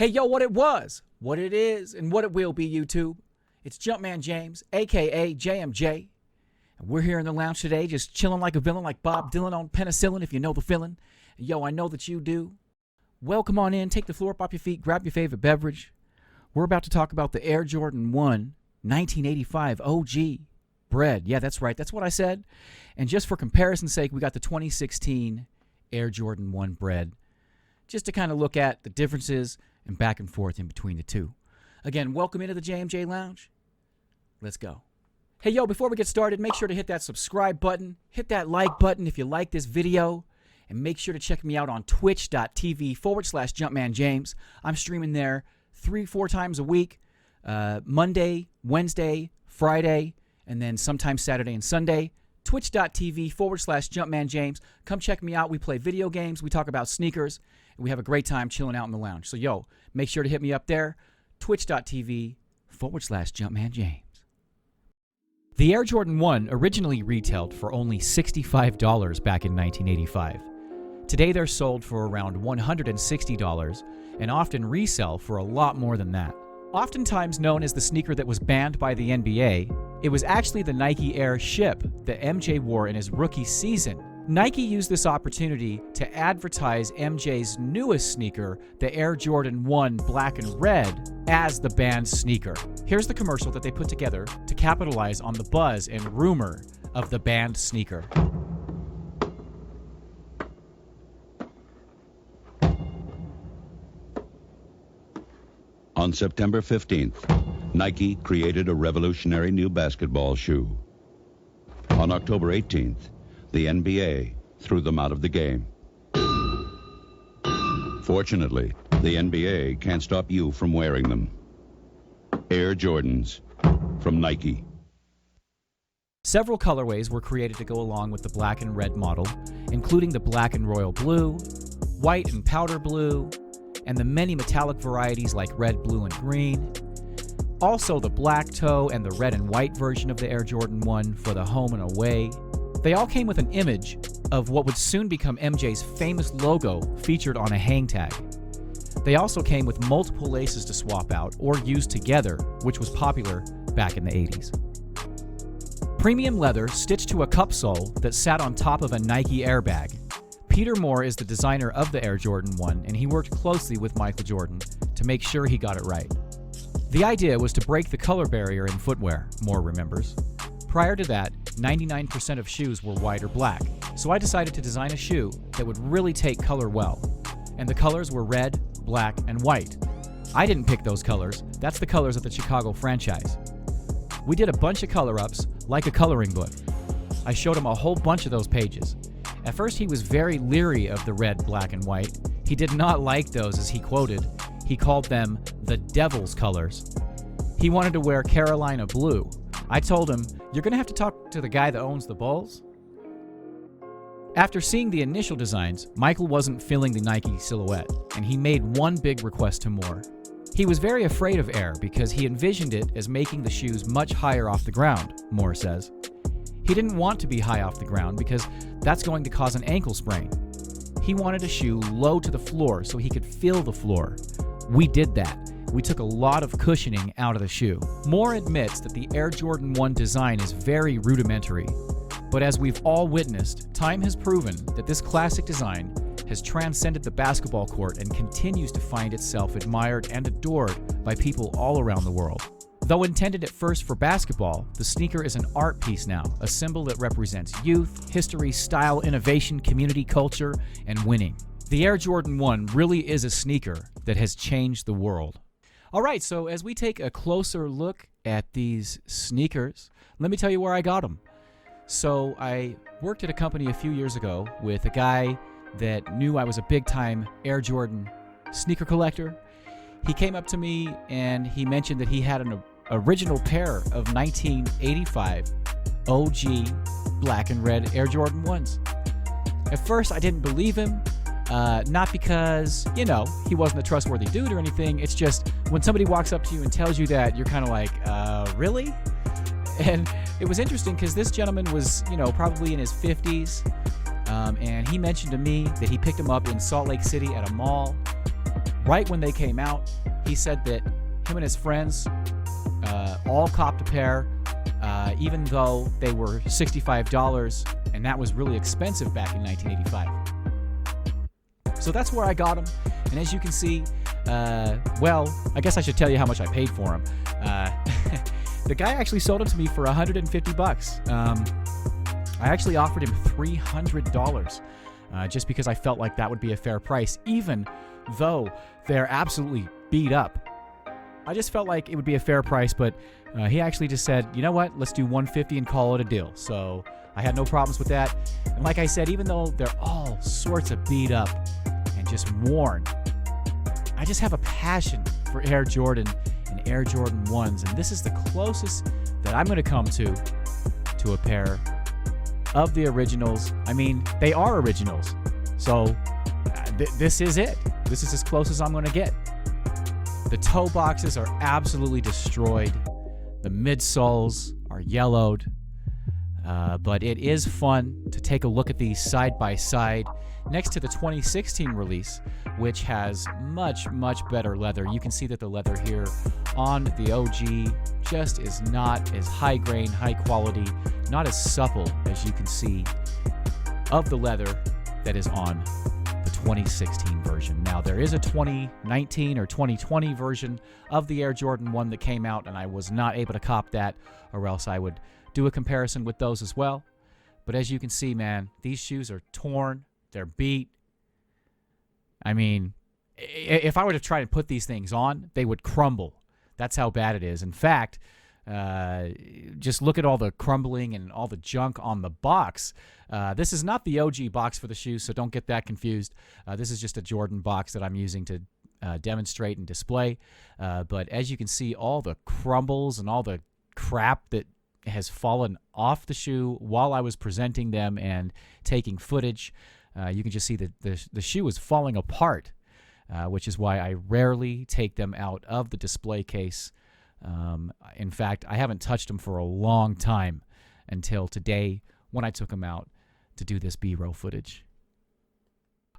Hey, yo, what it was, what it is, and what it will be, YouTube. It's Jumpman James, a.k.a. JMJ. And we're here in the lounge today just chilling like a villain like Bob Dylan on penicillin, if you know the feeling. And yo, I know that you do. Welcome on in, take the floor up off your feet, grab your favorite beverage. We're about to talk about the Air Jordan 1 1985 OG Bred. Yeah, that's right, that's what I said. And just for comparison's sake, we got the 2016 Air Jordan 1 Bred. Just to kind of look at the differences and back and forth in between the two. Again, welcome into the JMJ Lounge. Let's go. Hey, yo, before we get started, make sure to hit that subscribe button, hit that like button if you like this video, and make sure to check me out on twitch.tv/JumpmanJames. I'm streaming there 3-4 times a week, Monday, Wednesday, Friday, and then sometimes Saturday and Sunday. Twitch.tv/JumpmanJames. Come check me out. We play video games. We talk about sneakers. And we have a great time chilling out in the lounge. So, yo, make sure to hit me up there. Twitch.tv/JumpmanJames. The Air Jordan 1 originally retailed for only $65 back in 1985. Today they're sold for around $160 and often resell for a lot more than that. Oftentimes known as the sneaker that was banned by the NBA, it was actually the Nike Air Ship that MJ wore in his rookie season. Nike used this opportunity to advertise MJ's newest sneaker, the Air Jordan 1 Black and Red, as the banned sneaker. Here's the commercial that they put together to capitalize on the buzz and rumor of the banned sneaker. On September 15th, Nike created a revolutionary new basketball shoe. On October 18th, the NBA threw them out of the game. Fortunately, the NBA can't stop you from wearing them. Air Jordans from Nike. Several colorways were created to go along with the black and red model, including the black and royal blue, white and powder blue, and the many metallic varieties like red, blue, and green. Also the black toe and the red and white version of the Air Jordan 1 for the home and away. They all came with an image of what would soon become MJ's famous logo featured on a hang tag. They also came with multiple laces to swap out or use together, which was popular back in the 80s. Premium leather stitched to a cup sole that sat on top of a Nike airbag. Peter Moore is the designer of the Air Jordan 1, and he worked closely with Michael Jordan to make sure he got it right. The idea was to break the color barrier in footwear, Moore remembers. Prior to that, 99% of shoes were white or black, so I decided to design a shoe that would really take color well. And the colors were red, black, and white. I didn't pick those colors, that's the colors of the Chicago franchise. We did a bunch of color-ups, like a coloring book. I showed him a whole bunch of those pages. At first he was very leery of the red, black, and white. He did not like those, as he quoted. He called them the devil's colors. He wanted to wear Carolina blue. I told him, "You're gonna have to talk to the guy that owns the Bulls." After seeing the initial designs, Michael wasn't feeling the Nike silhouette, and he made one big request to Moore. He was very afraid of Air because he envisioned it as making the shoes much higher off the ground, Moore says. He didn't want to be high off the ground because that's going to cause an ankle sprain. He wanted a shoe low to the floor so he could feel the floor. We did that. We took a lot of cushioning out of the shoe. Moore admits that the Air Jordan 1 design is very rudimentary, but as we've all witnessed, time has proven that this classic design has transcended the basketball court and continues to find itself admired and adored by people all around the world. Though intended at first for basketball, the sneaker is an art piece now, a symbol that represents youth, history, style, innovation, community, culture, and winning. The Air Jordan 1 really is a sneaker that has changed the world. All right, so as we take a closer look at these sneakers, let me tell you where I got them. So I worked at a company a few years ago with a guy that knew I was a big-time Air Jordan sneaker collector. He came up to me and he mentioned that he had an original pair of 1985 OG black and red Air Jordan 1s. At first, I didn't believe him. Not because, you know, he wasn't a trustworthy dude or anything. It's just when somebody walks up to you and tells you that, you're kind of like, really? And it was interesting because this gentleman was, you know, probably in his 50s. And he mentioned to me that he picked him up in Salt Lake City at a mall. right when they came out, he said that him and his friends all copped a pair, even though they were $65, and that was really expensive back in 1985. So that's where I got them. And as you can see, well, I guess I should tell you how much I paid for them. The guy actually sold them to me for $150. I actually offered him $300 just because I felt like that would be a fair price, even though they're absolutely beat up. I just felt like it would be a fair price, but he actually just said, you know what, let's do $150 and call it a deal. So I had no problems with that. And like I said, even though they're all sorts of beat up and just worn, I just have a passion for Air Jordan and Air Jordan 1s, and this is the closest that I'm going to come to a pair of the originals. I mean, they are originals. So this is it. This is as close as I'm going to get. The toe boxes are absolutely destroyed. The midsoles are yellowed. But it is fun to take a look at these side by side next to the 2016 release, which has much, much better leather. You can see that the leather here on the OG just is not as high grain, high quality, not as supple as you can see of the leather that is on the 2016 version. Now, there is a 2019 or 2020 version of the Air Jordan 1 that came out, and I was not able to cop that, or else I would do a comparison with those as well. But as you can see, man, these shoes are torn. They're beat. I mean, if I were to try to put these things on, they would crumble. That's how bad it is. In fact, just look at all the crumbling and all the junk on the box. This is not the OG box for the shoes, so don't get that confused. This is just a Jordan box that I'm using to demonstrate and display. But as you can see, all the crumbles and all the crap that has fallen off the shoe while I was presenting them and taking footage. You can just see that the shoe is falling apart, which is why I rarely take them out of the display case. In fact, I haven't touched them for a long time until today when I took them out to do this B-roll footage.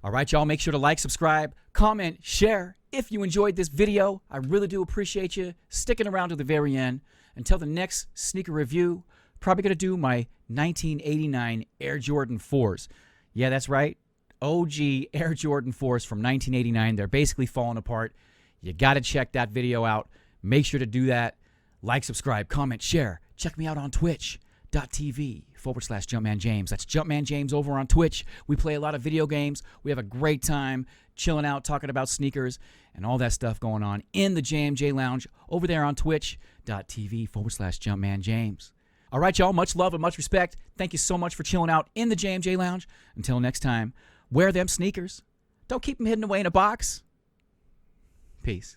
All right, y'all, make sure to like, subscribe, comment, share if you enjoyed this video. I really do appreciate you sticking around to the very end. Until the next sneaker review, probably going to do my 1989 Air Jordan 4s. Yeah, that's right. OG Air Jordan 4s from 1989. They're basically falling apart. You got to check that video out. Make sure to do that. Like, subscribe, comment, share. Check me out on twitch.tv/JumpmanJames. That's Jumpman James over on Twitch. We play a lot of video games. We have a great time chilling out, talking about sneakers and all that stuff going on in the JMJ Lounge over there on twitch.tv/JumpmanJames. All right, y'all, much love and much respect. Thank you so much for chilling out in the JMJ Lounge. Until next time, wear them sneakers. Don't keep them hidden away in a box. Peace.